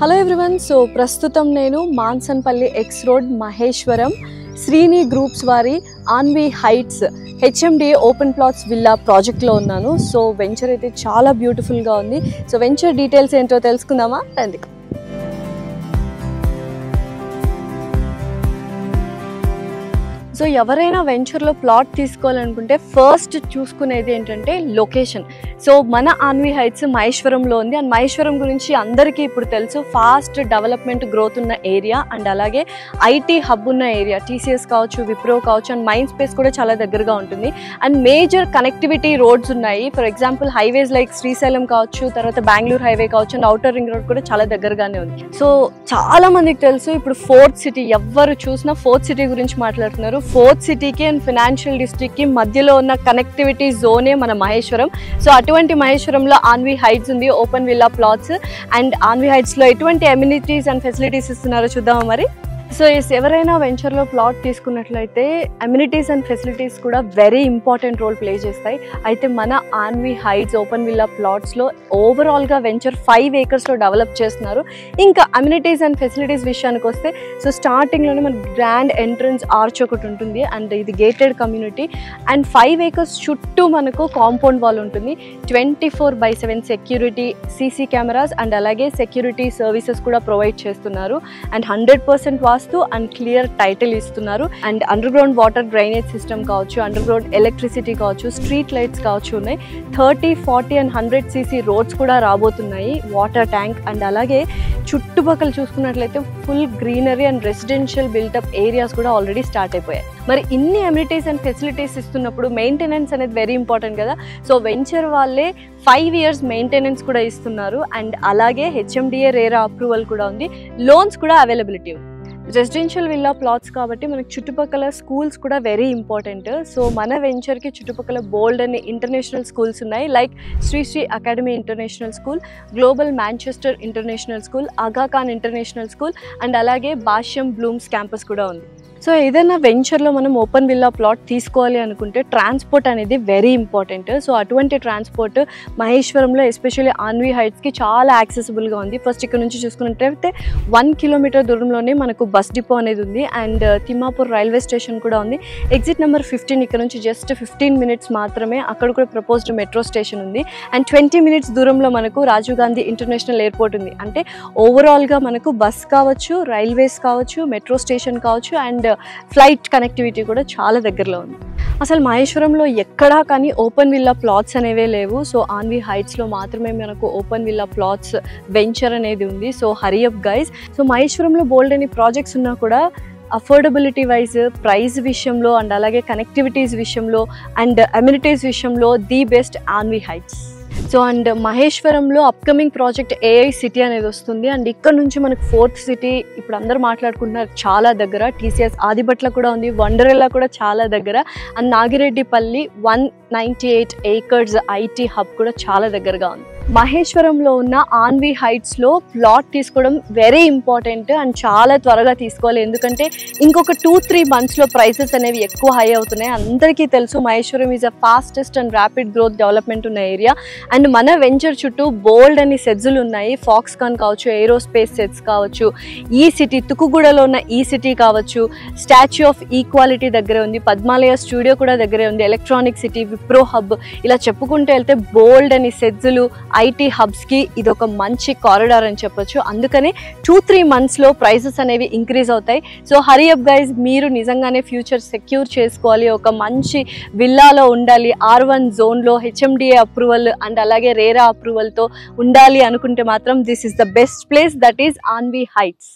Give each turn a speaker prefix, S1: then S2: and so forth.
S1: Hello everyone. So ప్రస్తుతం నేను Mansanpally X road Maheshwaram Srini groups వారి Anvi heights HMDA open plots villa ప్రాజెక్ట్లో ఉన్నాను. సో వెంచర్ అయితే చాలా బ్యూటిఫుల్గా ఉంది. సో వెంచర్ డీటెయిల్స్ ఏంటో తెలుసుకుందామా రండి. సో ఎవరైనా వెంచర్లో ప్లాట్ తీసుకోవాలనుకుంటే ఫస్ట్ చూసుకునేది ఏంటంటే లొకేషన్. సో మన ఆన్వి హైట్స్ మహేశ్వరంలో ఉంది. అండ్ మహేశ్వరం గురించి అందరికీ ఇప్పుడు తెలుసు, ఫాస్ట్ డెవలప్మెంట్ గ్రోత్ ఉన్న ఏరియా అండ్ అలాగే ఐటీ హబ్ ఉన్న ఏరియా. టీసీఎస్ కావచ్చు, విప్రో కావచ్చు, అండ్ మైండ్ స్పేస్ కూడా చాలా దగ్గరగా ఉంటుంది. అండ్ మేజర్ కనెక్టివిటీ రోడ్స్ ఉన్నాయి. For example highways like Srisailam కావచ్చు, తర్వాత బెంగళూరు హైవే కావచ్చు, అండ్ ఔటర్ రింగ్ రోడ్ కూడా చాలా దగ్గరగానే ఉంది. సో చాలా మందికి తెలుసు ఇప్పుడు ఫోర్త్ సిటీ, ఎవరు చూసినా ఫోర్త్ సిటీ గురించి మాట్లాడుతున్నారు. ఫోర్త్ సిటీకి అండ్ ఫినాన్షియల్ డిస్ట్రిక్ట్కి మధ్యలో ఉన్న కనెక్టివిటీ జోనే మన మహేశ్వరం. సో అటువంటి మహేశ్వరంలో ఆన్వి హైట్స్ ఉంది, open villa plots. And Anvi హైట్స్లో ఎటువంటి అమ్యూనిటీస్ అండ్ ఫెసిలిటీస్ ఇస్తున్నారో చూద్దామా మరి. సో ఎవరైనా వెంచర్లో ప్లాట్ తీసుకున్నట్లయితే అమ్యూనిటీస్ అండ్ ఫెసిలిటీస్ కూడా వెరీ ఇంపార్టెంట్ రోల్ ప్లే చేస్తాయి. అయితే మన ఆన్వి హైట్స్ ఓపెన్ విల్లా ప్లాట్స్లో ఓవరాల్గా వెంచర్ 5 acresలో డెవలప్ చేస్తున్నారు. ఇంకా అమ్యూనిటీస్ అండ్ ఫెసిలిటీస్ విషయానికి వస్తే, సో స్టార్టింగ్లోనే మనకి గ్రాండ్ ఎంట్రన్స్ ఆర్చ్ ఒకటి ఉంటుంది. అండ్ ఇది గేటెడ్ కమ్యూనిటీ. అండ్ 5 acres చుట్టూ మనకు కాంపౌండ్ వాల్ ఉంటుంది. 24/7 సెక్యూరిటీ, సీసీ కెమెరాస్ అండ్ అలాగే సెక్యూరిటీ సర్వీసెస్ కూడా ప్రొవైడ్ చేస్తున్నారు. And 100% vastu and clear title ఇస్తున్నారు. And underground water drainage system కావచ్చు, అండర్ గ్రౌండ్ ఎలక్ట్రిసిటీ కావచ్చు, స్ట్రీట్ లైట్స్ కావచ్చు ఉన్నాయి. 30, 40 అండ్ 100 cc రోడ్స్ కూడా రాబోతున్నాయి. వాటర్ ట్యాంక్ అండ్ అలాగే చుట్టుపక్కల చూసుకున్నట్లయితే full greenery and residential built-up areas కూడా ఆల్రెడీ స్టార్ట్ అయిపోయాయి. మరి ఇన్ని అమ్యూనిటీస్ అండ్ ఫెసిలిటీస్ ఇస్తున్నప్పుడు మెయింటెనెన్స్ అనేది వెరీ ఇంపార్టెంట్ కదా. సో వెంచర్ వాళ్ళే 5 years మెయింటెనెన్స్ కూడా ఇస్తున్నారు. అండ్ అలాగే హెచ్ఎండిఏ రేరా అప్రూవల్ కూడా ఉంది. లోన్స్ కూడా అవైలబిలిటీ ఉంది. రెసిడెన్షియల్ విల్లా ప్లాట్స్ కాబట్టి మనకి చుట్టుపక్కల స్కూల్స్ కూడా వెరీ ఇంపార్టెంట్. సో మన వెంచర్కి చుట్టుపక్కల బోల్డ్ అనే ఇంటర్నేషనల్ స్కూల్స్ ఉన్నాయి. Like Sri Academy International School, Global Manchester International School, Aga Khan international school and అలాగే భాష్యం బ్లూమ్స్ క్యాంపస్ కూడా ఉంది. సో ఏదైనా వెంచర్లో మనం ఓపెన్ విల్లా ప్లాట్ తీసుకోవాలి అనుకుంటే ట్రాన్స్పోర్ట్ అనేది వెరీ ఇంపార్టెంట్. సో అటువంటి ట్రాన్స్పోర్ట్ మహేశ్వరంలో ఎస్పెషల్లీ ఆన్వి హైట్స్కి చాలా యాక్సెసిబుల్గా ఉంది. ఫస్ట్ ఇక్కడ నుంచి చూసుకున్నట్లయితే 1 kilometer దూరంలోనే మనకు బస్ డిపో అనేది ఉంది. అండ్ తిమ్మాపూర్ రైల్వే స్టేషన్ కూడా ఉంది. ఎగ్జిట్ నెంబర్ 15 ఇక్కడ నుంచి జస్ట్ 15 minutes మాత్రమే. అక్కడ కూడా ప్రపోజ్డ్ మెట్రో స్టేషన్ ఉంది. అండ్ 20 minutes దూరంలో మనకు రాజీవ్ గాంధీ ఇంటర్నేషనల్ ఎయిర్పోర్ట్ ఉంది. అంటే ఓవరాల్గా మనకు బస్ కావచ్చు, రైల్వేస్ కావచ్చు, మెట్రో స్టేషన్ కావచ్చు, అండ్ ఫ్లైట్ కనెక్టివిటీ కూడా చాలా దగ్గరలో ఉంది. అసలు మహేశ్వరంలో ఎక్కడా కానీ ఓపెన్ విల్లా ప్లాట్స్ అనేవే లేవు. సో ఆన్వి హైట్స్లో మాత్రమే మనకు ఓపెన్ విల్లా ప్లాట్స్ వెంచర్ అనేది ఉంది. So hurry up guys. So మహేశ్వరంలో బోల్డ్ అని ప్రాజెక్ట్స్ ఉన్నా కూడా అఫోర్డబిలిటీ వైజ్, ప్రైస్ విషయంలో అండ్ అలాగే కనెక్టివిటీస్ విషయంలో అండ్ అమ్యూనిటీస్ విషయంలో the best Anvi heights. So and మహేశ్వరంలో అప్కమింగ్ ప్రాజెక్ట్ ఏఐ సిటీ అనేది వస్తుంది. అండ్ ఇక్కడ నుంచి మనకు 4th సిటీ ఇప్పుడు అందరూ మాట్లాడుకుంటున్నారు చాలా దగ్గర. టీసీఎస్ ఆదిబట్ల కూడా ఉంది, వండరెల్లా కూడా చాలా దగ్గర. And Nagireddipalli 198 acres IT hub కూడా చాలా దగ్గరగా ఉంది. మహేశ్వరంలో ఉన్న ఆన్వి హైట్స్లో ప్లాట్ తీసుకోవడం వెరీ ఇంపార్టెంట్ అండ్ చాలా త్వరగా తీసుకోవాలి. ఎందుకంటే ఇంకొక 2-3 monthsలో ప్రైసెస్ అనేవి ఎక్కువ హై అవుతున్నాయి. అందరికీ తెలుసు Maheshwaram is a fastest and rapid growth development ఉన్న ఏరియా. అండ్ మన వెంచర్ చుట్టూ బోల్డ్ అని సెట్స్లు ఉన్నాయి. ఫాక్స్కాన్ కావచ్చు, ఏరోస్పేస్ సెట్స్ కావచ్చు, ఈ సిటీ తుకుగూడలో ఉన్న ఈ సిటీ కావచ్చు, స్టాచ్యూ ఆఫ్ ఈక్వాలిటీ దగ్గరే ఉంది, పద్మాలయ స్టూడియో కూడా దగ్గరే ఉంది, ఎలక్ట్రానిక్ సిటీ, విప్రో హబ్, ఇలా చెప్పుకుంటూ వెళ్తే బోల్డ్ అని సెట్స్లు ఐటీ హబ్స్కి ఇది ఒక మంచి కారిడార్ అని చెప్పొచ్చు. అందుకని 2-3 monthsలో ప్రైసెస్ అనేవి ఇంక్రీజ్ అవుతాయి. సో హరీ అప్ గైజ్, మీరు నిజంగానే ఫ్యూచర్ సెక్యూర్ చేసుకోవాలి, ఒక మంచి విల్లాలో ఉండాలి, R1 జోన్లో హెచ్ఎండిఏ అప్రూవల్ అండ్ అలాగే రేరా అప్రూవల్తో ఉండాలి అనుకుంటే మాత్రం this is the best place, that is Anvi heights.